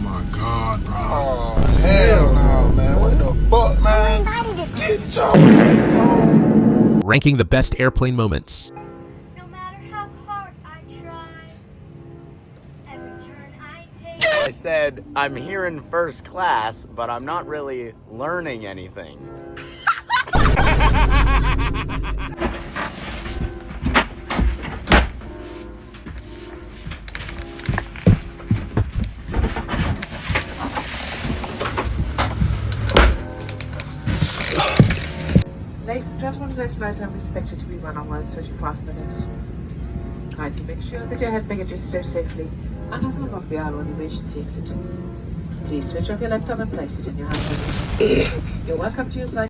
my god, bro. Oh, hell no, man. What the fuck, man? Get your ass on. Ranking the best airplane moments. No matter how hard I try, every turn I take. I said, I'm here in first class, but I'm not really learning anything. Ladies and gentlemen, this flight time is expected to be 1 hour 35 minutes. Kindly make sure that your hand baggage is stowed safely and does not block the aisle on the emergency exit. Please switch off your laptop and place it in your hand baggage. You're welcome to use light.